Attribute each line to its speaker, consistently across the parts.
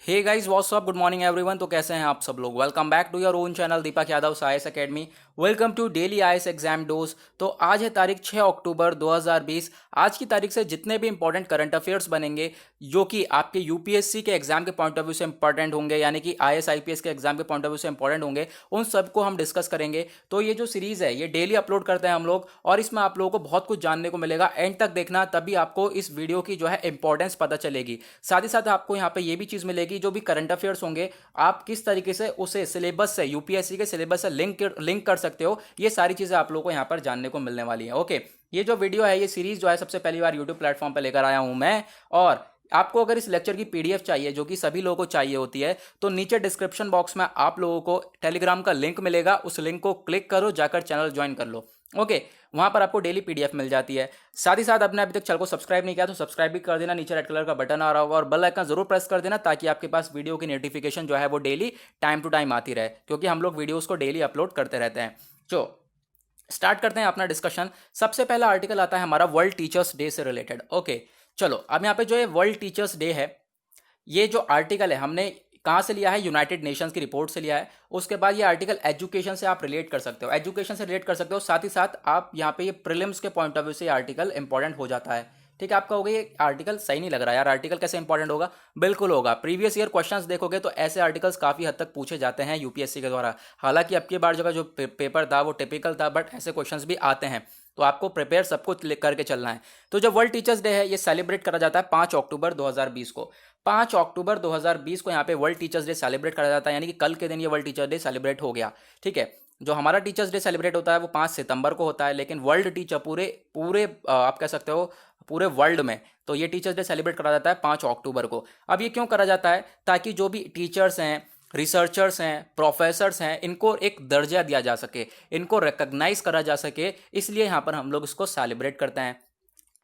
Speaker 1: हे guys what's up good morning everyone. तो कैसे हैं आप सब लोग। Welcome back to your own channel Deepak Yadav science academy. Welcome to daily IAS exam dose. तो आज है तारीख 6 अक्टूबर 2020। आज की तारीख से जितने भी इंपॉर्टेंट करंट अफेयर्स बनेंगे जो कि आपके यूपीएससी के एग्जाम के पॉइंट ऑफ व्यू से इंपॉर्टेंट होंगे, यानी कि आईएएस आईपीएस के एग्जाम के पॉइंट ऑफ व्यू से इंपॉर्टेंट होंगे, उन सबको हम डिस्कस करेंगे। तो ये जो सीरीज है ये डेली अपलोड करते हैं हम लोग, और इसमें आप लोगों को बहुत कुछ जानने को मिलेगा। एंड तक देखना, तभी आपको इस वीडियो की जो है इंपॉर्टेंस पता चलेगी। साथ ही साथ आपको यहाँ पे ये भी चीज मिलेगी, जो भी करंट अफेयर्स होंगे आप किस तरीके से उसे सिलेबस से, यूपीएससी के सिलेबस से लिंक कर सकते हो। ये सारी चीजें आप लोगों को यहाँ पर जानने को मिलने वाली है। ओके, ये जो वीडियो है, ये सीरीज जो है सबसे पहली बार यूट्यूब प्लेटफॉर्म पर लेकर आया हूं मैं। और आपको अगर इस लेक्चर की पीडीएफ चाहिए, जो कि सभी लोगों को चाहिए होती है, तो नीचे डिस्क्रिप्शन बॉक्स में आप लोगों को टेलीग्राम का लिंक मिलेगा। उस लिंक को क्लिक करो, जाकर चैनल ज्वाइन कर लो। ओके, वहां पर आपको डेली पीडीएफ मिल जाती है। साथ ही साथ आपने अभी तक चैनल को सब्सक्राइब नहीं किया तो सब्सक्राइब भी कर देना। नीचे रेड कलर का बटन आ रहा होगा और बेल आइकन जरूर प्रेस कर देना, ताकि आपके पास वीडियो की नोटिफिकेशन जो है वो डेली टाइम टू टाइम आती रहे, क्योंकि हम लोग वीडियोस को डेली अपलोड करते रहते हैं। जो स्टार्ट करते हैं अपना डिस्कशन। सबसे पहला आर्टिकल आता है हमारा वर्ल्ड टीचर्स डे से रिलेटेड। ओके, चलो अब यहाँ पे जो है वर्ल्ड टीचर्स डे है, ये जो आर्टिकल है हमने कहाँ से लिया है, यूनाइटेड नेशंस की रिपोर्ट से लिया है। उसके बाद ये आर्टिकल एजुकेशन से आप रिलेट कर सकते हो, एजुकेशन से रिलेट कर सकते हो। साथ ही साथ आप यहाँ पे ये प्रीलिम्स के पॉइंट ऑफ व्यू से आर्टिकल इंपॉर्टेंट हो जाता है। ठीक है, आप कहोगे ये आर्टिकल सही नहीं लग रहा यार, आर्टिकल कैसे इंपॉर्टेंट होगा। बिल्कुल होगा। प्रीवियस ईयर क्वेश्चंस देखोगे तो ऐसे आर्टिकल्स काफी हद तक पूछे जाते हैं यूपीएससी के द्वारा। हालांकि अब की बार जो पेपर था वो टिपिकल था, बट ऐसे क्वेश्चंस भी आते हैं, तो आपको प्रिपेयर सब कुछ करके चलना है। तो जो वर्ल्ड टीचर्स डे है ये सेलिब्रेट करा जाता है 5 अक्टूबर 2020 को। 5 अक्टूबर 2020 को यहाँ पे वर्ल्ड टीचर्स डे सेलिब्रेट करा जाता है, यानी कि कल के दिन ये वर्ल्ड टीचर्स डे सेलिब्रेट हो गया। ठीक है, जो हमारा टीचर्स डे सेलिब्रेट होता है वो 5 सितंबर को होता है, लेकिन वर्ल्ड टीचर पूरे पूरे आप कह सकते हो पूरे वर्ल्ड में तो ये टीचर्स डे सेलिब्रेट करा जाता है 5 अक्टूबर को। अब ये क्यों करा जाता है, ताकि जो भी टीचर्स हैं, रिसर्चर्स हैं, प्रोफेसर्स हैं, इनको एक दर्जा दिया जा सके, इनको रिकॉग्नाइज करा जा सके, इसलिए यहाँ पर हम लोग इसको सेलिब्रेट करते हैं।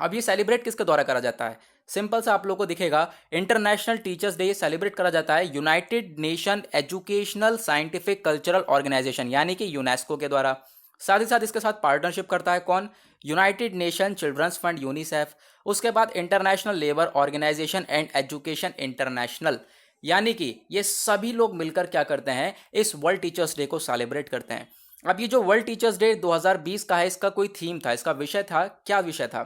Speaker 1: अब ये सेलिब्रेट किसके द्वारा करा जाता है, सिंपल सा आप लोगों को दिखेगा, इंटरनेशनल टीचर्स डे ये सेलिब्रेट करा जाता है united nation educational scientific cultural organisation, यानी कि यूनेस्को के द्वारा। साथ ही साथ इसके साथ पार्टनरशिप करता है कौन, united nation children's fund UNICEF. उसके बाद international labour organisation and education international, यानी कि ये सभी लोग मिलकर क्या करते हैं, इस वर्ल्ड टीचर्स डे को सेलिब्रेट करते हैं। अब ये जो वर्ल्ड टीचर्स डे 2020 का है, इसका कोई थीम था, इसका विषय था, क्या विषय था,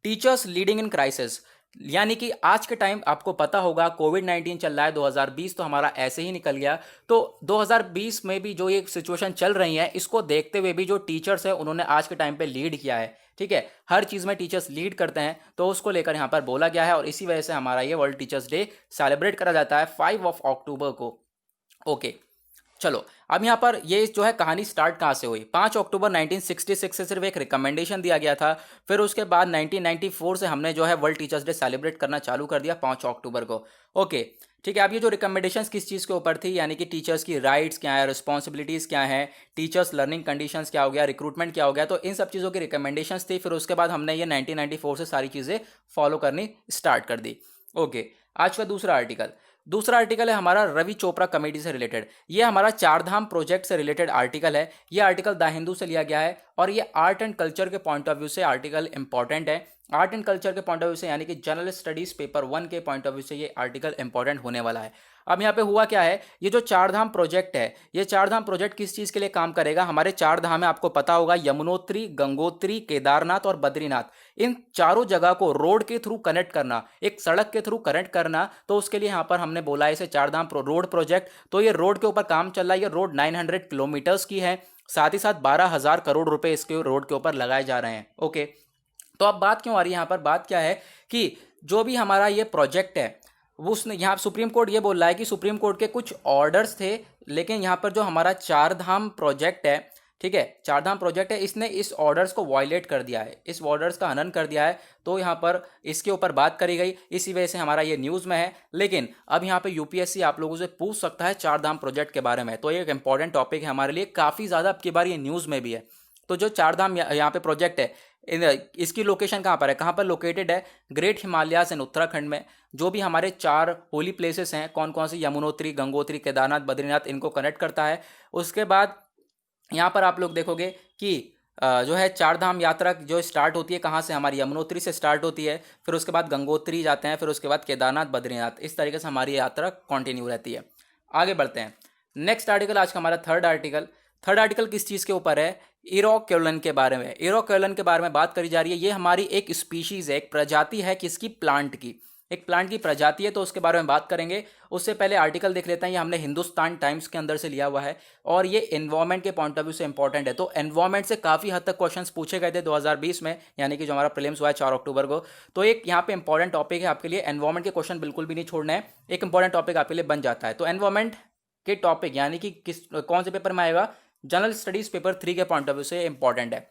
Speaker 1: टीचर्स लीडिंग इन क्राइसिस। यानी कि आज के टाइम आपको पता होगा कोविड-19 चल रहा है, 2020 तो हमारा ऐसे ही निकल गया, तो 2020 में भी जो ये सिचुएशन चल रही है, इसको देखते हुए भी जो टीचर्स है उन्होंने आज के टाइम पे लीड किया है। ठीक है, हर चीज़ में टीचर्स लीड करते हैं, तो उसको लेकर यहाँ पर बोला गया है, और इसी वजह से हमारा ये वर्ल्ड टीचर्स डे सेलिब्रेट करा जाता है 5 अक्टूबर को। ओके, चलो अब यहाँ पर ये जो है कहानी स्टार्ट कहाँ से हुई। 5 अक्टूबर 1966 से सिर्फ एक रिकमेंडेशन दिया गया था, फिर उसके बाद 1994 से हमने जो है वर्ल्ड टीचर्स डे सेलिब्रेट करना चालू कर दिया 5 अक्टूबर को। ओके, ठीक है। अब ये जो रिकमेंडेशंस किस चीज़ के ऊपर थी, यानी कि टीचर्स की राइट्स क्या है, रिस्पॉन्सिबिलिटीज़ क्या है, टीचर्स लर्निंग कंडीशंस क्या हो गया, रिक्रूटमेंट क्या हो गया, तो इन सब चीज़ों की रिकमेंडेशंस थी। फिर उसके बाद हमने ये 1994 से सारी चीज़ें फॉलो करनी स्टार्ट कर दी। ओके, आज का दूसरा आर्टिकल है हमारा रवि चोपड़ा कमेटी से रिलेटेड। ये हमारा चार धाम प्रोजेक्ट से रिलेटेड आर्टिकल है। ये आर्टिकल द हिंदू से लिया गया है, और ये आर्ट एंड कल्चर के पॉइंट ऑफ व्यू से आर्टिकल इंपॉर्टेंट है। आर्ट एंड कल्चर के पॉइंट ऑफ व्यू से, यानी कि जनरल स्टडीज पेपर 1 के पॉइंट ऑफ व्यू से ये आर्टिकल इंपॉर्टेंट होने वाला है। अब यहाँ पे हुआ क्या है, ये जो चार धाम प्रोजेक्ट है, ये चार धाम प्रोजेक्ट किस चीज़ के लिए काम करेगा, हमारे चार धाम है, आपको पता होगा, यमुनोत्री, गंगोत्री, केदारनाथ और बद्रीनाथ। इन चारों जगह को रोड के थ्रू कनेक्ट करना, एक सड़क के थ्रू कनेक्ट करना, तो उसके लिए यहाँ पर हमने बोला है इसे चार धाम रोड प्रोजेक्ट। तो ये रोड के ऊपर काम चल रहा है। ये रोड 900 किलोमीटर्स की है, साथ ही साथ 12,000 करोड़ रुपए इसके रोड के ऊपर लगाए जा रहे हैं। ओके, तो अब बात क्यों आ रही है यहाँ पर, बात क्या है कि जो भी हमारा ये प्रोजेक्ट है वो उसने यहाँ सुप्रीम कोर्ट ये बोल रहा है कि सुप्रीम कोर्ट के कुछ ऑर्डर्स थे, लेकिन यहाँ पर जो हमारा चार धाम प्रोजेक्ट है, ठीक है, चार धाम प्रोजेक्ट है, इसने इस ऑर्डर्स को वायलेट कर दिया है, इस ऑर्डर्स का हनन कर दिया है। तो यहाँ पर इसके ऊपर बात करी गई, इसी वजह से हमारा ये न्यूज़ में है। लेकिन अब यहाँ पे यूपीएससी आप लोगों से पूछ सकता है चार धाम प्रोजेक्ट के बारे में, तो ये एक इंपॉर्टेंट टॉपिक है हमारे लिए, काफ़ी ज़्यादा अब की बार ये न्यूज़ में भी है। तो जो चार धाम यहाँ पे प्रोजेक्ट है, इसकी लोकेशन कहाँ पर है, कहाँ पर लोकेटेड है, ग्रेट हिमालयाज इन उत्तराखंड में। जो भी हमारे चार होली प्लेसेस हैं, कौन कौन से, यमुनोत्री, गंगोत्री, केदारनाथ, बद्रीनाथ, इनको कनेक्ट करता है। उसके बाद यहाँ पर आप लोग देखोगे कि जो है चार धाम यात्रा जो स्टार्ट होती है कहाँ से, हमारी यमुनोत्री से स्टार्ट होती है, फिर उसके बाद गंगोत्री जाते हैं, फिर उसके बाद केदारनाथ, बद्रीनाथ, इस तरीके से हमारी यात्रा कंटिन्यू रहती है। आगे बढ़ते हैं। नेक्स्ट आर्टिकल आज का हमारा थर्ड आर्टिकल किस चीज़ के ऊपर है? इरोक्योलन के बारे में। इरोक्योलन के बारे में बात करी जा रही है। ये हमारी एक स्पीशीज़ है, एक प्रजाति है किसकी? प्लांट की। एक प्लांट की प्रजाति है, तो उसके बारे में बात करेंगे। उससे पहले आर्टिकल देख लेते हैं। ये हमने हिंदुस्तान टाइम्स के अंदर से लिया हुआ है और ये एनवायरमेंट के पॉइंट ऑफ व्यू से इंपॉर्टेंट है। तो एनवायरमेंट से काफ़ी हद तक क्वेश्चंस पूछे गए थे 2020 में, यानी कि जो हमारा प्रीलिम्स हुआ है 4 अक्टूबर को। तो एक यहाँ पे इंपॉर्टेंट टॉपिक है आपके लिए। एनवायरमेंट के क्वेश्चन बिल्कुल भी नहीं छोड़ना है, एक इंपॉर्टेंट टॉपिक आपके लिए बन जाता है। तो एनवायरमेंट के टॉपिक यानी कि कौन से पेपर में आएगा? जनरल स्टडीज पेपर 3 के पॉइंट ऑफ व्यू से इंपॉर्टेंट है।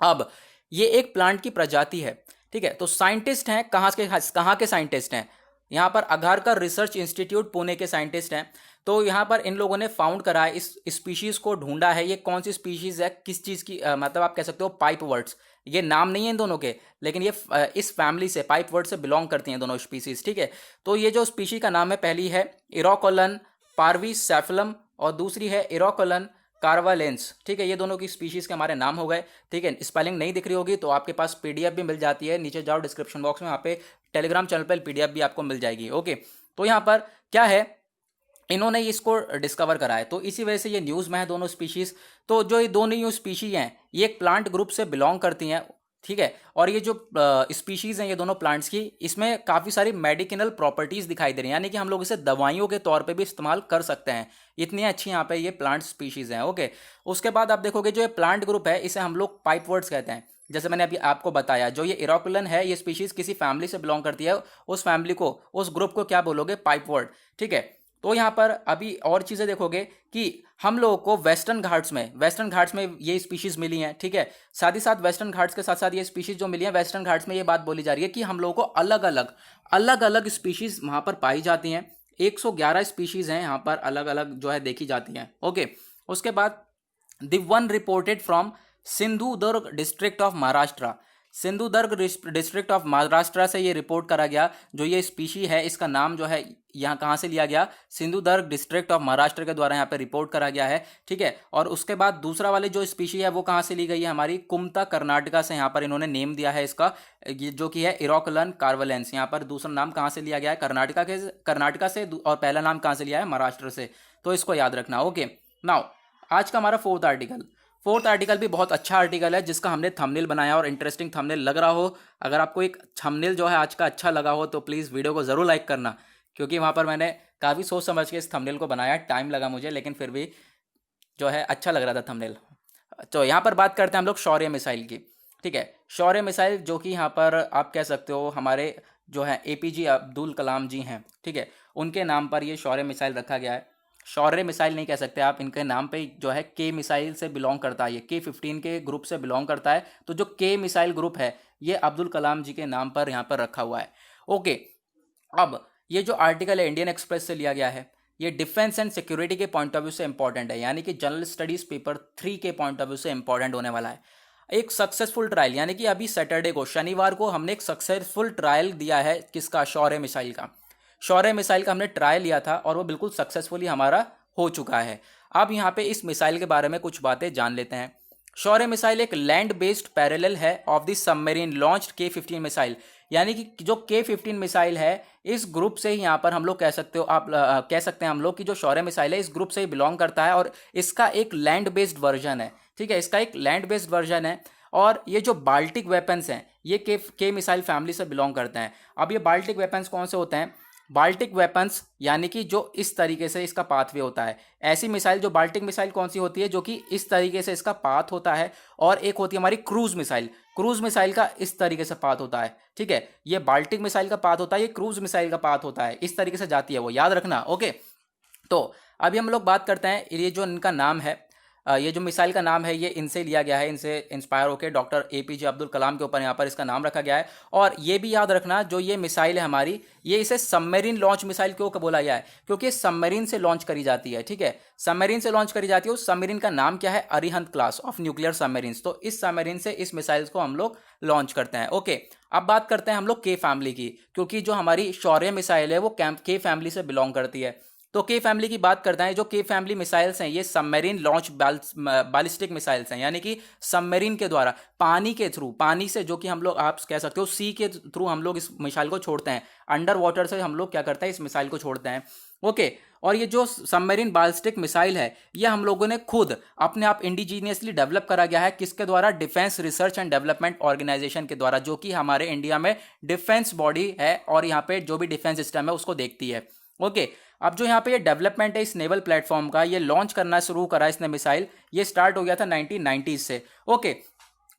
Speaker 1: अब ये एक प्लांट की प्रजाति है, ठीक है। तो साइंटिस्ट हैं, कहाँ के साइंटिस्ट हैं? यहाँ पर अघारकर रिसर्च इंस्टीट्यूट पुणे के साइंटिस्ट हैं। तो यहाँ पर इन लोगों ने फाउंड करा है, इस स्पीशीज़ को ढूंढा है। ये कौन सी स्पीशीज़ है, किस चीज़ की मतलब आप कह सकते हो पाइप वर्ड्स। ये नाम नहीं है इन दोनों के, लेकिन ये इस फैमिली से, पाइप वर्ड से बिलोंग करती हैं दोनों स्पीशीज़, ठीक है। तो ये जो स्पीशी का नाम है, पहली है इरोकोलन पार्विसेफलम और दूसरी है इरोकोलन कार्वालेंस, ठीक है। ये दोनों की स्पीशीज़ के हमारे नाम हो गए, ठीक है। स्पेलिंग नहीं दिख रही होगी तो आपके पास पीडीएफ भी मिल जाती है, नीचे जाओ डिस्क्रिप्शन बॉक्स में, वहाँ पे टेलीग्राम चैनल पर पीडीएफ भी आपको मिल जाएगी, ओके। तो यहाँ पर क्या है, इन्होंने इसको डिस्कवर करा है, तो इसी वजह से ये न्यूज़ में है दोनों स्पीशीज़। तो जो ये दोनों ही स्पीशीज हैं, ये एक प्लांट ग्रुप से बिलोंग करती हैं, ठीक है। और ये जो स्पीशीज़ हैं ये दोनों प्लांट्स की, इसमें काफ़ी सारी मेडिसिनल प्रॉपर्टीज़ दिखाई दे रही हैं, यानी कि हम लोग इसे दवाइयों के तौर पे भी इस्तेमाल कर सकते हैं। इतनी अच्छी यहाँ पे ये प्लांट स्पीशीज़ हैं, ओके। उसके बाद आप देखोगे जो ये प्लांट ग्रुप है, इसे हम लोग पाइप वर्ड्स कहते हैं। जैसे मैंने अभी आपको बताया, जो ये इरोकुलन है, ये स्पीशीज़ किसी फैमिली से बिलोंग करती है, उस फैमिली को, उस ग्रुप को क्या बोलोगे? पाइप वर्ड, ठीक है। तो यहाँ पर अभी और चीज़ें देखोगे कि हम लोगों को वेस्टर्न घाट्स में ये स्पीशीज़ मिली हैं, ठीक है। साथ ही साथ वेस्टर्न घाट्स के साथ साथ ये स्पीशीज़ जो मिली हैं, वेस्टर्न घाट्स में ये बात बोली जा रही है कि हम लोगों को अलग अलग स्पीशीज़ वहाँ पर पाई जाती हैं। 111 स्पीशीज़ हैं यहाँ पर, अलग अलग जो है देखी जाती हैं, ओके। उसके बाद the one reported from Sindhudurg district of Maharashtra. Sindhudurg district of Maharashtra से ये रिपोर्ट करा गया। जो ये स्पीशी है, इसका नाम जो है यहाँ कहाँ से लिया गया? सिंधुदुर्ग डिस्ट्रिक्ट ऑफ महाराष्ट्र के द्वारा यहाँ पे रिपोर्ट करा गया है, ठीक है। और उसके बाद दूसरा वाली जो स्पीशी है वो कहाँ से ली गई है? हमारी कुमता कर्नाटका से यहाँ पर इन्होंने नेम दिया है इसका, जो कि है इरोकुलन कार्वलेंस। यहाँ पर दूसरा नाम कहाँ से लिया गया है? कर्नाटका से, और पहला नाम कहाँ से लिया है? महाराष्ट्र से। तो इसको याद रखना, ओके। नाउ आज का हमारा फोर्थ आर्टिकल भी बहुत अच्छा आर्टिकल है, जिसका हमने थंबनेल बनाया और इंटरेस्टिंग थंबनेल लग रहा हो, अगर आपको एक थंबनेल जो है आज का अच्छा लगा हो तो प्लीज़ वीडियो को ज़रूर लाइक करना, क्योंकि वहाँ पर मैंने काफ़ी सोच समझ के इस थंबनेल को बनाया, टाइम लगा मुझे, लेकिन फिर भी जो है अच्छा लग रहा था थंबनेल। तो यहाँ पर बात करते हैं हम लोग शौर्य मिसाइल की, ठीक है। शौर्य मिसाइल जो कि यहाँ पर आप कह सकते हो हमारे जो है APJ अब्दुल कलाम जी हैं, ठीक है, उनके नाम पर ये शौर्य मिसाइल रखा गया है। शौर्य मिसाइल नहीं कह सकते आप, इनके नाम पे जो है के मिसाइल से बिलोंग करता है, ये K-15 के ग्रुप से बिलोंग करता है। तो जो के मिसाइल ग्रुप है ये अब्दुल कलाम जी के नाम पर यहाँ पर रखा हुआ है, ओके। अब ये जो आर्टिकल है इंडियन एक्सप्रेस से लिया गया है, ये डिफेंस एंड सिक्योरिटी के पॉइंट ऑफ व्यू से इंपॉर्टेंट है, यानी कि जनरल स्टडीज पेपर 3 के पॉइंट ऑफ व्यू से इंपॉर्टेंट होने वाला है। एक सक्सेसफुल ट्रायल, यानी कि अभी सैटरडे को, शनिवार को हमने एक सक्सेसफुल ट्रायल दिया है, किसका? शौर्य मिसाइल का। शौर्य मिसाइल का हमने ट्रायल लिया था और वो बिल्कुल सक्सेसफुली हमारा हो चुका है। अब यहाँ पे इस मिसाइल के बारे में कुछ बातें जान लेते हैं। शौर्य मिसाइल एक लैंड बेस्ड पैरेलल है of the submarine launched K-15 missile, यानी कि जो K-15 मिसाइल है इस ग्रुप से ही यहाँ पर हम लोग कह सकते हो, आप कह सकते हैं हम लोग कि जो शौर्य मिसाइल है इस ग्रुप से ही बिलोंग करता है और इसका एक लैंड बेस्ड वर्जन है, ठीक है। इसका एक लैंड बेस्ड वर्जन है और ये जो बाल्टिक वेपन्स हैं ये के मिसाइल फैमिली से बिलोंग करते हैं। अब ये बाल्टिक वेपन्स कौन से होते हैं? बाल्टिक वेपन्स यानी कि जो इस तरीके से इसका पाथवे होता है, ऐसी मिसाइल, जो बाल्टिक मिसाइल कौन सी होती है? जो कि इस तरीके से इसका पाथ होता है, और एक होती है हमारी क्रूज मिसाइल का इस तरीके से पाथ होता है, ठीक है। ये बाल्टिक मिसाइल का पाथ होता है, ये क्रूज मिसाइल का पाथ होता है, इस तरीके से जाती है वो, याद रखना, ओके। तो अभी हम लोग बात करते हैं, ये जो इनका नाम है, ये जो मिसाइल का नाम है ये इनसे लिया गया है, इनसे इंस्पायर होकर डॉक्टर APJ अब्दुल कलाम के ऊपर यहाँ पर इसका नाम रखा गया है। और ये भी याद रखना, जो ये मिसाइल है हमारी, ये इसे सबमरीन लॉन्च मिसाइल क्यों बोला गया है? क्योंकि सबमरीन से लॉन्च करी जाती है, ठीक है, सबमरीन से लॉन्च करी जाती है। उस सबमरीन का नाम क्या है? Arihant class of nuclear submarines. तो इस सबमरीन से इस मिसाइल को हम लोग लॉन्च करते हैं, ओके। अब बात करते हैं हम लोग के फैमिली की, क्योंकि जो हमारी शौर्य मिसाइल है वो के फैमिली से बिलोंग करती है। तो के फैमिली की बात करते हैं। जो के फैमिली मिसाइल्स हैं ये सबमरीन लॉन्च बैलिस्टिक मिसाइल्स हैं, यानी कि सबमरीन के द्वारा पानी के थ्रू, पानी से जो कि हम लोग आप कह सकते हो सी के थ्रू हम लोग इस मिसाइल को छोड़ते हैं, अंडर वाटर से हम लोग क्या करते हैं इस मिसाइल को छोड़ते हैं। ओके, और ये जो सबमरीन बैलिस्टिक मिसाइल है ये हम लोगों ने खुद अपने आप इंडिजीनियसली डेवलप करा गया है। किसके द्वारा? Defence research and development organisation के द्वारा, जो कि हमारे इंडिया में डिफेंस बॉडी है और यहाँ पे जो भी डिफेंस सिस्टम है उसको देखती है। ओके, अब जो यहाँ पे ये डेवलपमेंट है इस नेवल प्लेटफॉर्म का, ये लॉन्च करना शुरू करा इसने मिसाइल, ये स्टार्ट हो गया था 1990s से। ओके,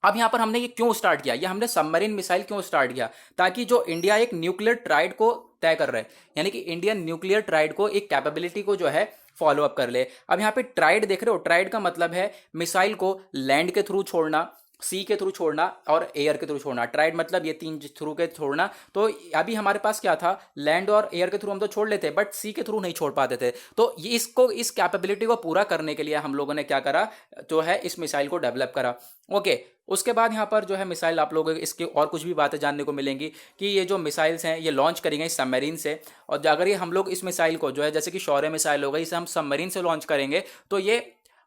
Speaker 1: अब यहां पर हमने ये क्यों स्टार्ट किया, ये हमने सबमरीन मिसाइल क्यों स्टार्ट किया? ताकि जो इंडिया एक न्यूक्लियर ट्राइड को तय कर रहे हैं, यानी कि इंडियन न्यूक्लियर ट्राइड को, एक कैपेबिलिटी को जो है फॉलो अप कर ले। अब यहां पे ट्राइड देख रहे हो, ट्राइड का मतलब है मिसाइल को लैंड के थ्रू छोड़ना, सी के थ्रू छोड़ना और एयर के थ्रू छोड़ना। ट्राइड मतलब ये तीन थ्रू के छोड़ना। तो अभी हमारे पास क्या था, लैंड और एयर के थ्रू हम तो छोड़ लेते, बट सी के थ्रू नहीं छोड़ पाते थे। तो ये इसको, इस कैपेबिलिटी को पूरा करने के लिए हम लोगों ने क्या करा, जो है इस मिसाइल को डेवलप करा। ओके, उसके बाद यहाँ पर जो है मिसाइल, आप लोगों को इसके और कुछ भी बातें जानने को मिलेंगी कि ये जो मिसाइल्स हैं ये लॉन्च करी गई सबमरीन से। और अगर ये हम लोग इस मिसाइल को जो है, जैसे कि शौर्य मिसाइल हो गई, इसे हम सबमरीन से लॉन्च करेंगे तो ये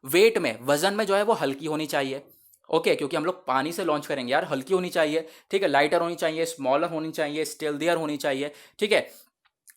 Speaker 1: वेट में, वजन में जो है वो हल्की होनी चाहिए। ओके, क्योंकि हम लोग पानी से लॉन्च करेंगे यार, हल्की होनी चाहिए, ठीक है, लाइटर होनी चाहिए, स्मॉलर होनी चाहिए, स्टेल्थियर होनी चाहिए, ठीक है।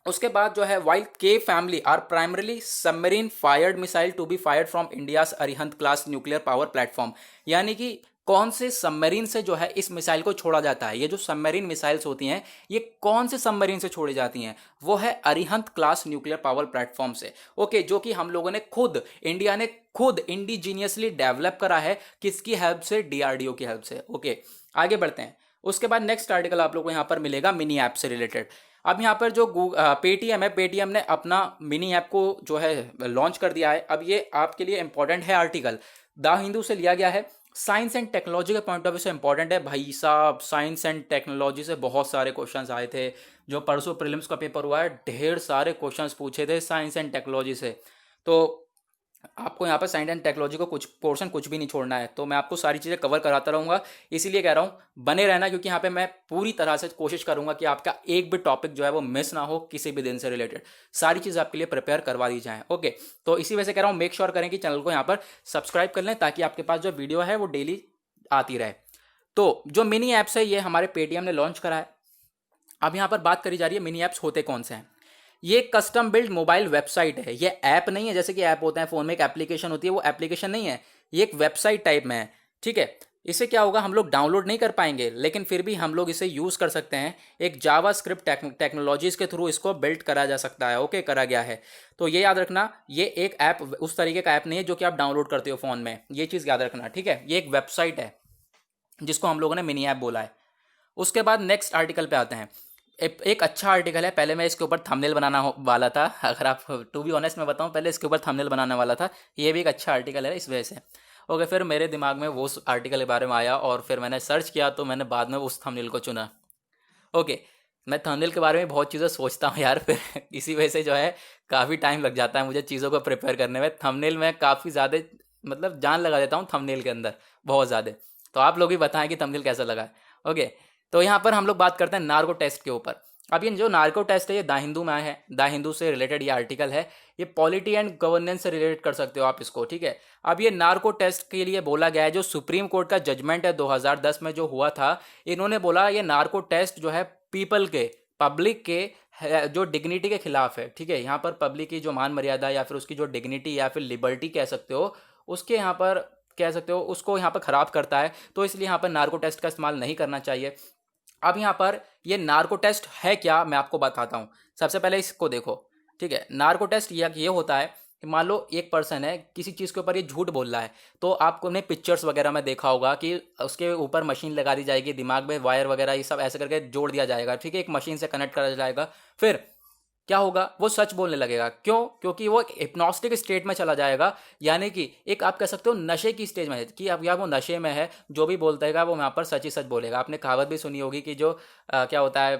Speaker 1: उसके बाद जो है, while K family are primarily submarine fired missile to be fired from India's Arihant class nuclear power platform, यानी कि कौन से सबमरीन से जो है इस मिसाइल को छोड़ा जाता है। ये जो सबमरीन मिसाइल्स होती हैं ये कौन से सबमरीन से छोड़ी जाती हैं, वो है Arihant class nuclear power platform से। ओके, जो कि हम लोगों ने खुद, इंडिया ने खुद इंडिजीनियसली डेवलप करा है, किसकी हेल्प से? डीआरडीओ की हेल्प से। ओके, आगे बढ़ते हैं। उसके बाद नेक्स्ट आर्टिकल आप लोग को यहाँ पर मिलेगा मिनी ऐप से रिलेटेड। अब यहाँ पर जो पेटीएम है, पेटीएम ने अपना मिनी ऐप को जो है लॉन्च कर दिया है। अब ये आपके लिए इंपॉर्टेंट है आर्टिकल, द हिंदू से लिया गया है। साइंस एंड टेक्नोलॉजी के पॉइंट ऑफ व्यू से इंपॉर्टेंट है भाई साहब। साइंस एंड टेक्नोलॉजी से बहुत सारे क्वेश्चंस आए थे, जो परसों प्रीलिम्स का पेपर हुआ है, ढेर सारे क्वेश्चंस पूछे थे साइंस एंड टेक्नोलॉजी से। तो आपको यहाँ पर साइंस एंड टेक्नोलॉजी को कुछ पोर्शन कुछ भी नहीं छोड़ना है। तो मैं आपको सारी चीज़ें कवर कराता रहूँगा, इसीलिए कह रहा हूँ बने रहना, क्योंकि यहाँ पे मैं पूरी तरह से कोशिश करूँगा कि आपका एक भी टॉपिक जो है वो मिस ना हो, किसी भी दिन से रिलेटेड सारी चीज़ आपके लिए प्रिपेयर करवा दी जाए। ओके, तो इसी वजह से कह रहा हूँ मेक श्योर करें कि चैनल को यहाँ पर सब्सक्राइब कर लें, ताकि आपके पास जो वीडियो है वो डेली आती रहे। तो जो मिनी ऐप्स है ये हमारे पेटीएम ने लॉन्च करा है। अब यहाँ पर बात करी जा रही है मिनी ऐप्स होते कौन से हैं। ये कस्टम बिल्ड मोबाइल वेबसाइट है, ये ऐप नहीं है। जैसे कि ऐप होता है फोन में, एक एप्लीकेशन होती है, वो एप्लीकेशन नहीं है, ये एक वेबसाइट टाइप में है, ठीक है। इसे क्या होगा, हम लोग डाउनलोड नहीं कर पाएंगे, लेकिन फिर भी हम लोग इसे यूज़ कर सकते हैं। एक जावास्क्रिप्ट टेक्नोलॉजीज़ के थ्रू इसको बिल्ड करा जा सकता है। ओके, करा गया है। तो ये याद रखना, ये एक ऐप उस तरीके का ऐप नहीं है जो कि आप डाउनलोड करते हो फ़ोन में, ये चीज़ याद रखना, ठीक है। ये एक वेबसाइट है जिसको हम लोगों ने मिनी ऐप बोला है। उसके बाद नेक्स्ट आर्टिकल पे आते हैं। एक अच्छा आर्टिकल है, पहले मैं इसके ऊपर थंबनेल बनाना वाला था, अगर आप टू बी ऑनेस्ट मैं बताऊं, पहले इसके ऊपर थंबनेल बनाने वाला था। ये भी एक अच्छा आर्टिकल है इस वजह से। ओके, फिर मेरे दिमाग में वो आर्टिकल के बारे में आया और फिर मैंने सर्च किया, तो मैंने बाद में उस थंबनेल को चुना। ओके, मैं थंबनेल के बारे में बहुत चीज़ें सोचता हूँ यार, फिर इसी वजह से जो है काफ़ी टाइम लग जाता है मुझे चीज़ों को प्रिपेयर करने में। थंबनेल में काफ़ी ज़्यादा मतलब जान लगा देता हूँ थंबनेल के अंदर, बहुत ज़्यादा। तो आप लोग भी बताएं कि थंबनेल कैसा लगा। ओके, तो यहाँ पर हम लोग बात करते हैं नार्को टेस्ट के ऊपर। अब ये जो नार्को टेस्ट है ये द हिंदू में आया है, द हिंदू से रिलेटेड ये आर्टिकल है। ये पॉलिटी एंड गवर्नेंस से रिलेटेड कर सकते हो आप इसको, ठीक है। अब ये नार्को टेस्ट के लिए बोला गया है, जो सुप्रीम कोर्ट का जजमेंट है 2010 में जो हुआ था, इन्होंने बोला ये नार्को टेस्ट जो है पीपल के, पब्लिक के जो डिग्निटी के खिलाफ है, ठीक है। यहाँ पर पब्लिक की जो मान मर्यादा या फिर उसकी जो डिग्निटी या फिर लिबर्टी कह सकते हो, उसके यहाँ पर कह सकते हो, उसको यहाँ पर ख़राब करता है। तो इसलिए यहाँ पर नार्को टेस्ट का इस्तेमाल नहीं करना चाहिए। अब यहाँ पर ये नार्को टेस्ट है क्या, मैं आपको बताता हूँ। सबसे पहले इसको देखो, ठीक है। नार्को टेस्ट ये होता है कि मान लो एक पर्सन है, किसी चीज़ के ऊपर ये झूठ बोल रहा है, तो आपको ने पिक्चर्स वगैरह में देखा होगा कि उसके ऊपर मशीन लगा दी जाएगी, दिमाग में वायर वगैरह ये सब ऐसे करके जोड़ दिया जाएगा, ठीक है, एक मशीन से कनेक्ट करा जाएगा। फिर क्या होगा, वो सच बोलने लगेगा। क्यों? क्योंकि वो एक हिप्नोस्टिक स्टेट में चला जाएगा, यानी कि एक आप कह सकते हो नशे की स्टेज में है, कि अब या वो नशे में है, जो भी बोलता है वो यहाँ पर सच ही सच बोलेगा। आपने कहावत भी सुनी होगी कि जो क्या होता है,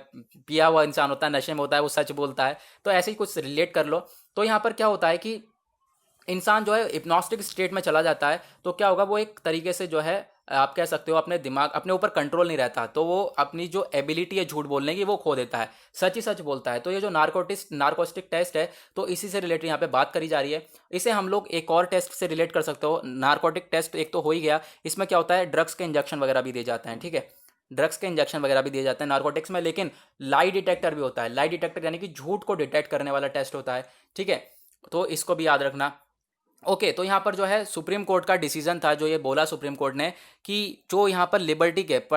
Speaker 1: पिया हुआ इंसान होता है, नशे में होता है, वो सच बोलता है। तो ऐसे ही कुछ रिलेट कर लो। तो यहाँ पर क्या होता है कि इंसान जो है हिप्नोस्टिक स्टेट में चला जाता है, तो क्या होगा, वो एक तरीके से जो है आप कह सकते हो अपने दिमाग अपने ऊपर कंट्रोल नहीं रहता, तो वो अपनी जो एबिलिटी है झूठ बोलने की वो खो देता है, सच ही सच बोलता है। तो ये जो नार्कोटिक टेस्ट है, तो इसी से रिलेटेड यहाँ पे बात करी जा रही है। इसे हम लोग एक और टेस्ट से रिलेट कर सकते हो। नार्कोटिक टेस्ट एक तो हो ही गया, इसमें क्या होता है, ड्रग्स के इंजेक्शन वगैरह भी दिए जाते हैं, ठीक है, ड्रग्स के इंजेक्शन वगैरह भी दिए जाते हैं नार्कोटिक्स में। लेकिन लाई डिटेक्टर भी होता है, लाई डिटेक्टर यानी कि झूठ को डिटेक्ट करने वाला टेस्ट होता है, ठीक है, तो इसको भी याद रखना। ओके, तो यहाँ पर जो है सुप्रीम कोर्ट का डिसीजन था, जो ये बोला सुप्रीम कोर्ट ने कि जो यहाँ पर लिबर्टी के एक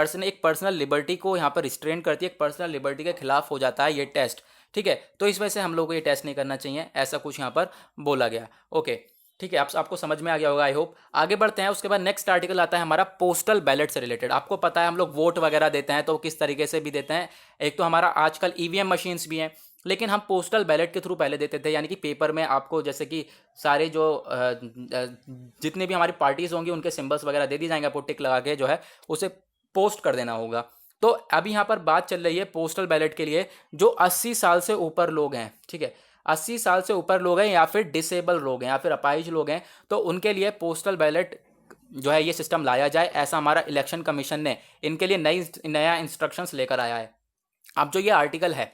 Speaker 1: पर्सनल लिबर्टी को यहाँ पर रिस्ट्रेन करती है, एक पर्सनल लिबर्टी के खिलाफ हो जाता है ये टेस्ट, ठीक है, तो इस वजह से हम लोग को ये टेस्ट नहीं करना चाहिए, ऐसा कुछ यहाँ पर बोला गया। ओके, ठीक है, आपको समझ में आ गया होगा आई होप। आगे बढ़ते हैं, उसके बाद नेक्स्ट आर्टिकल आता है हमारा पोस्टल बैलेट से रिलेटेड। आपको पता है हम लोग वोट वगैरह देते हैं तो किस तरीके से भी देते हैं, एक तो हमारा आजकल ईवीएम मशीन्स भी हैं, लेकिन हम पोस्टल बैलेट के थ्रू पहले देते थे, यानी कि पेपर में आपको जैसे कि सारे जो जितने भी हमारी पार्टीज होंगी उनके सिंबल्स वगैरह दे दिए जाएंगे, आपको टिक लगा के जो है उसे पोस्ट कर देना होगा। तो अभी यहाँ पर बात चल रही है पोस्टल बैलेट के लिए जो 80 साल से ऊपर लोग हैं, ठीक है, 80 साल से ऊपर लोग हैं या फिर डिसेबल लोग हैं या फिर अपाहिज लोग हैं, तो उनके लिए पोस्टल बैलेट जो है ये सिस्टम लाया जाए, ऐसा हमारा इलेक्शन कमीशन ने इनके लिए नया इंस्ट्रक्शंस लेकर आया है। अब जो ये आर्टिकल है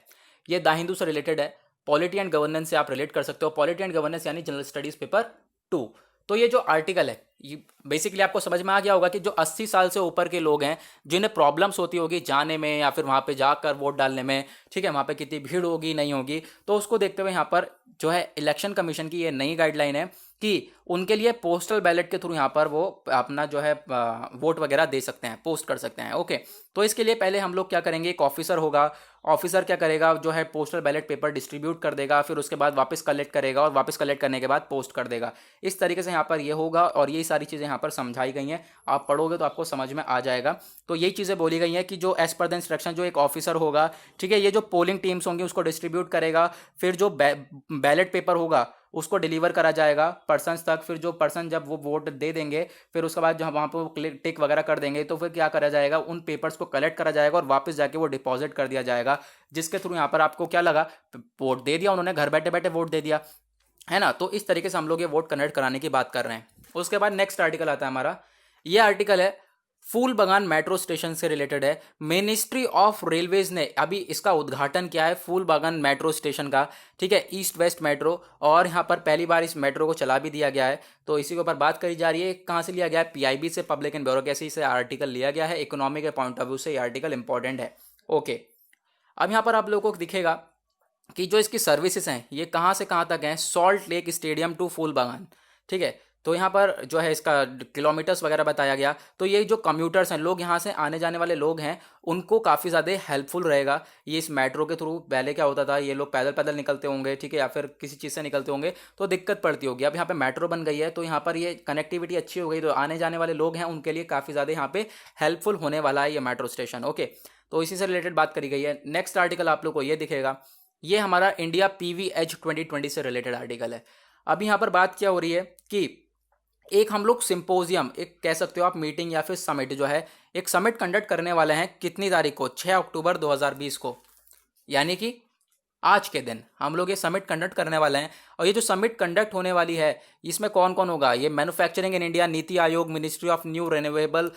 Speaker 1: ये द हिंदू से रिलेटेड है, पॉलिटी एंड गवर्नेंस से आप रिलेट कर सकते हो, पॉलिटी एंड गवर्नेंस यानी जनरल स्टडीज पेपर 2। तो ये जो आर्टिकल है ये बेसिकली आपको समझ में आ गया होगा कि जो 80 साल से ऊपर के लोग हैं जिन्हें प्रॉब्लम्स होती होगी जाने में या फिर वहाँ पे जाकर वोट डालने में, ठीक है, वहाँ पे कितनी भीड़ होगी नहीं होगी, तो उसको देखते हुए यहाँ पर जो है इलेक्शन कमीशन की ये नई गाइडलाइन है कि उनके लिए पोस्टल बैलेट के थ्रू यहाँ पर वो अपना जो है वोट वगैरह दे सकते हैं, पोस्ट कर सकते हैं। ओके, तो इसके लिए पहले हम लोग क्या करेंगे, एक ऑफिसर होगा, ऑफिसर क्या करेगा, जो है पोस्टल बैलेट पेपर डिस्ट्रीब्यूट कर देगा, फिर उसके बाद वापस कलेक्ट करेगा और वापस कलेक्ट करने के बाद पोस्ट कर देगा। इस तरीके से यहाँ पर ये होगा और यही सारी चीज़ें यहाँ पर समझाई गई हैं, आप पढ़ोगे तो आपको समझ में आ जाएगा। तो यही चीज़ें बोली गई हैं कि जो एज पर द इंस्ट्रक्शन जो एक ऑफिसर होगा, ठीक है, ये जो पोलिंग टीम्स होंगी उसको डिस्ट्रीब्यूट करेगा, फिर जो बैलेट पेपर होगा उसको डिलीवर करा जाएगा पर्सन्स तक, फिर जो पर्सन जब वो वोट दे देंगे फिर उसके बाद जब वहाँ पर क्लिक टिक वगैरह कर देंगे तो फिर क्या करा जाएगा, उन पेपर्स को कलेक्ट करा जाएगा और वापस जाके वो डिपॉजिट कर दिया जाएगा, जिसके थ्रू यहाँ पर आपको क्या लगा, वोट दे दिया उन्होंने, घर बैठे बैठे वोट दे दिया, है ना। तो इस तरीके से हम लोग ये वोट कन्वर्ट कराने की बात कर रहे हैं। उसके बाद नेक्स्ट आर्टिकल आता है हमारा, ये आर्टिकल है फूलबागान मेट्रो स्टेशन से रिलेटेड है। मिनिस्ट्री ऑफ रेलवेज ने अभी इसका उद्घाटन किया है, फूलबागान मेट्रो स्टेशन का, ठीक है, ईस्ट वेस्ट मेट्रो, और यहाँ पर पहली बार इस मेट्रो को चला भी दिया गया है। तो इसी के ऊपर बात करी जा रही है, कहाँ से लिया गया है, पीआईबी से, पब्लिक एंड ब्यूरोक्रेसी से आर्टिकल लिया गया है, इकोनॉमी के पॉइंट ऑफ व्यू से ये आर्टिकल इंपॉर्टेंट है। ओके, अब यहाँ पर आप लोगों को दिखेगा कि जो इसकी सर्विसेज हैं ये कहाँ से कहाँ तक हैं, salt lake stadium to Phoolbagan, ठीक है, तो यहाँ पर जो है इसका किलोमीटर्स वगैरह बताया गया। तो ये जो कम्यूटर्स हैं, लोग यहाँ से आने जाने वाले लोग हैं, उनको काफ़ी ज़्यादा हेल्पफुल रहेगा ये इस मेट्रो के थ्रू। पहले क्या होता था, ये लोग पैदल पैदल निकलते होंगे, ठीक है, या फिर किसी चीज़ से निकलते होंगे तो दिक्कत पड़ती होगी। अब यहाँ पे मेट्रो बन गई है तो यहाँ पर ये कनेक्टिविटी अच्छी हो गई, तो आने जाने वाले लोग हैं उनके लिए काफ़ी ज़्यादा यहाँ पे हेल्पफुल होने वाला है ये मेट्रो स्टेशन। ओके, तो इसी से रिलेटेड बात करी गई है। नेक्स्ट आर्टिकल आप लोग को ये दिखेगा, ये हमारा इंडिया PVH 2020 से रिलेटेड आर्टिकल है। अब यहाँ पर बात क्या हो रही है कि एक हम लोग सिंपोजियम, एक कह सकते हो आप मीटिंग या फिर समिट जो है, एक समिट कंडक्ट करने वाले हैं कितनी तारीख को, 6 अक्टूबर 2020 को, यानी कि आज के दिन हम लोग ये समिट कंडक्ट करने वाले हैं। और ये जो समिट कंडक्ट होने वाली है इसमें कौन कौन होगा, ये manufacturing in India, NITI Aayog, ministry of new renewable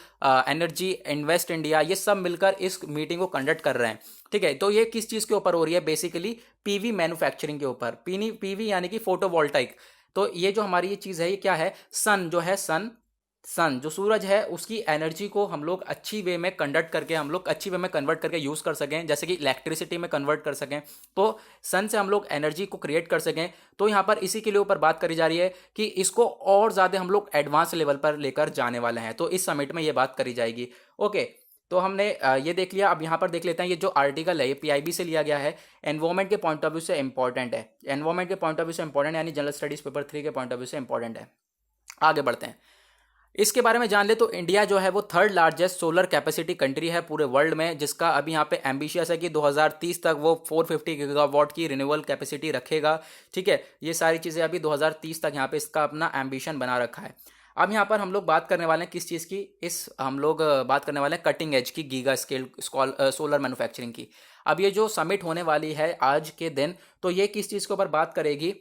Speaker 1: energy, invest India, ये सब मिलकर इस मीटिंग को कंडक्ट कर रहे हैं, ठीक है। तो ये किस चीज़ के ऊपर हो रही है, बेसिकली पीवी मैन्युफैक्चरिंग के ऊपर, पीवी यानी कि फोटोवोल्टाइक। तो ये जो हमारी ये चीज़ है ये क्या है, सन जो है, सन जो सूरज है उसकी एनर्जी को हम लोग अच्छी वे में कंडक्ट करके, हम लोग अच्छी वे में कन्वर्ट करके यूज़ कर सकें, जैसे कि इलेक्ट्रिसिटी में कन्वर्ट कर सकें, तो सन से हम लोग एनर्जी को क्रिएट कर सकें। तो यहाँ पर इसी के लिए ऊपर बात करी जा रही है कि इसको और ज़्यादा हम लोग एडवांस लेवल पर लेकर जाने वाले हैं, तो इस समिट में ये बात करी जाएगी। ओके, तो हमने ये देख लिया। अब यहाँ पर देख लेते हैं, ये जो आर्टिकल है ये पीआईबी से लिया गया है, एनवायरमेंट के पॉइंट ऑफ व्यू से इंपॉर्टेंट है, एनवायरमेंट के पॉइंट ऑफ व्यू से इंपॉर्टेंट यानी जनरल स्टडीज पेपर 3 के पॉइंट ऑफ व्यू से इंपॉर्टेंट है। आगे बढ़ते हैं, इसके बारे में जान ले। तो इंडिया जो है वो 3rd largest solar capacity country है पूरे वर्ल्ड में, जिसका अभी यहाँ पे एम्बिशियस है कि 2030 तक वो 450 गीगावाट की रिन्यूएबल कैपेसिटी रखेगा, ठीक है। ये सारी चीज़ें अभी 2030 तक यहाँ पे इसका अपना एम्बिशन बना रखा है। अब यहाँ पर हम लोग बात करने वाले हैं किस चीज़ की, हम लोग बात करने वाले हैं कटिंग एज की, गीगा स्केल सोलर मैन्युफैक्चरिंग की। अब ये जो समिट होने वाली है आज के दिन, तो ये किस चीज़ के ऊपर बात करेगी,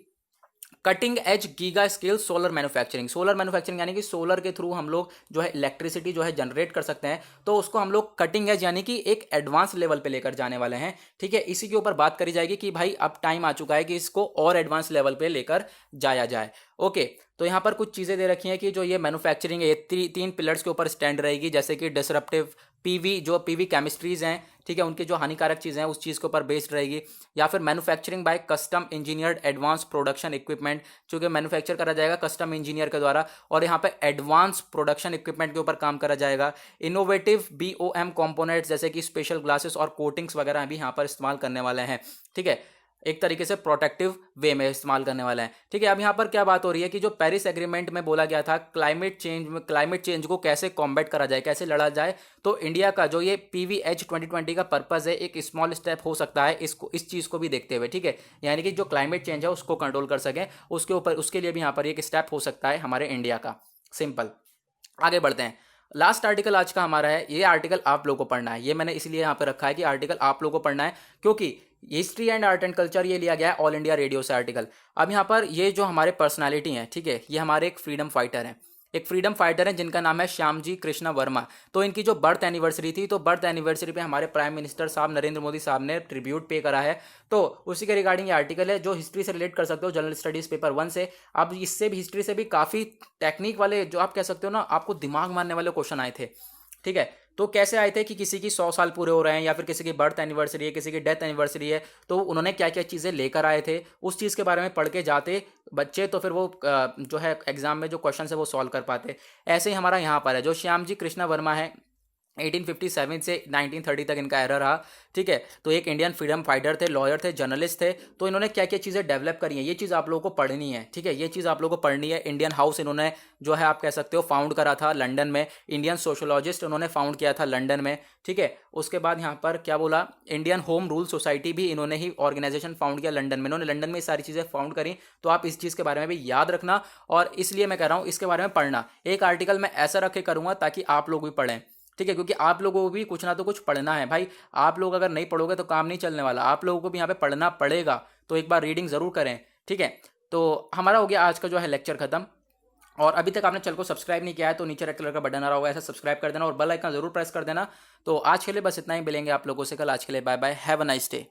Speaker 1: cutting edge giga scale solar manufacturing. Solar manufacturing यानी कि सोलर के थ्रू हम लोग जो है इलेक्ट्रिसिटी जो है जनरेट कर सकते हैं, तो उसको हम लोग कटिंग एज यानी कि एक एडवांस लेवल पे लेकर जाने वाले हैं। ठीक है, इसी के ऊपर बात करी जाएगी कि भाई अब टाइम आ चुका है कि इसको और एडवांस लेवल पे लेकर जाया जाए। ओके, तो यहाँ पर कुछ चीज़ें दे रखी हैं कि जो ये मैन्युफैक्चरिंग है तीन पिलर्स के ऊपर स्टैंड रहेगी, जैसे कि डिसरप्टिव पीवी, जो पीवी केमिस्ट्रीज हैं, ठीक है, उनकी जो हानिकारक चीज़ें हैं उस चीज़ के ऊपर बेस्ड रहेगी। या फिर manufacturing bye custom engineered advance production equipment, चूँकि मैन्युफैक्चर करा जाएगा कस्टम इंजीनियर के द्वारा, और यहाँ पे एडवांस प्रोडक्शन इक्विपमेंट के ऊपर काम करा जाएगा। इनोवेटिव बीओएम कंपोनेंट्स जैसे कि स्पेशल ग्लासेस और कोटिंग्स वगैरह भी यहाँ पर इस्तेमाल करने वाले हैं। ठीक है, एक तरीके से प्रोटेक्टिव वे में इस्तेमाल करने वाला है। ठीक है, अब यहाँ पर क्या बात हो रही है कि जो पेरिस एग्रीमेंट में बोला गया था क्लाइमेट चेंज को कैसे कॉम्बैट करा जाए, कैसे लड़ा जाए, तो इंडिया का जो ये PVH 2020 का पर्पस है एक स्मॉल स्टेप हो सकता है इसको, इस चीज़ को भी देखते हुए। ठीक है, यानी कि जो क्लाइमेट चेंज है उसको कंट्रोल कर सकें, उसके ऊपर, उसके लिए भी यहाँ पर एक स्टेप हो सकता है हमारे इंडिया का। सिंपल, आगे बढ़ते हैं। लास्ट आर्टिकल आज का हमारा है, ये आर्टिकल आप लोगों को पढ़ना है, ये मैंने इसलिए यहाँ पे रखा है कि आर्टिकल आप लोगों को पढ़ना है, क्योंकि history and art and culture ये लिया गया है ऑल इंडिया रेडियो से आर्टिकल। अब यहाँ पर ये जो हमारे पर्सनालिटी हैं, ठीक है, ये हमारे एक फ्रीडम फाइटर हैं, एक फ्रीडम फाइटर हैं जिनका नाम है श्यामजी कृष्ण वर्मा। तो इनकी जो बर्थ एनिवर्सरी थी, तो बर्थ एनिवर्सरी पे हमारे प्राइम मिनिस्टर साहब नरेंद्र मोदी साहब ने ट्रिब्यूट पे करा है। तो उसी के रिगार्डिंग ये आर्टिकल है, जो हिस्ट्री से रिलेट कर सकते हो जनरल स्टडीज पेपर 1 से। अब इससे भी, हिस्ट्री से भी काफ़ी टेक्निक वाले, जो आप कह सकते हो ना, आपको दिमाग मारने वाले क्वेश्चन आए थे। ठीक है, तो कैसे आए थे कि किसी की 100 साल पूरे हो रहे हैं, या फिर किसी की बर्थ एनिवर्सरी है, किसी की डेथ एनिवर्सरी है, तो उन्होंने क्या क्या चीज़ें लेकर आए थे, उस चीज़ के बारे में पढ़ के जाते बच्चे, तो फिर वो जो है एग्जाम में जो क्वेश्चन है वो सॉल्व कर पाते। ऐसे ही हमारा यहाँ पर है जो श्यामजी कृष्ण वर्मा है, 1857 से 1930 तक इनका एरा रहा। ठीक है, तो एक इंडियन फ्रीडम फाइटर थे, लॉयर थे, जर्नलिस्ट थे। तो इन्होंने क्या क्या चीज़ें डेवलप करी हैं, ये चीज़ आप लोगों को पढ़नी है। ठीक है, ये चीज़ आप लोगों को पढ़नी है। इंडियन हाउस इन्होंने जो है आप कह सकते हो फाउंड करा था लंदन में। इंडियन सोशोलॉजिस्ट उन्होंने फाउंड किया था लंदन में। ठीक है, उसके बाद यहाँ पर क्या बोला, इंडियन होम रूल सोसाइटी भी इन्होंने ही ऑर्गेनाइजेशन फाउंड किया लंदन में। इन्होंने लंदन में ये सारी चीज़ें फाउंड करी। तो आप इस चीज़ के बारे में भी याद रखना, और इसलिए मैं कह रहा हूँ इसके बारे में पढ़ना। एक आर्टिकल मैं ऐसा रखे करूँगा ताकि आप लोग भी पढ़ें। ठीक है, क्योंकि आप लोगों को भी कुछ ना तो कुछ पढ़ना है भाई। आप लोग अगर नहीं पढ़ोगे तो काम नहीं चलने वाला, आप लोगों को भी यहाँ पे पढ़ना पड़ेगा। तो एक बार रीडिंग ज़रूर करें। ठीक है, तो हमारा हो गया आज का जो है लेक्चर खत्म। और अभी तक आपने चैनल को सब्सक्राइब नहीं किया है तो नीचे रेड कलर का बटन आ रहा होगा, ऐसा सब्सक्राइब कर देना और बेल आइकन जरूर प्रेस कर देना। तो आज के लिए बस इतना ही, मिलेंगे आप लोगों से कल। आज के लिए bye bye, have a nice day.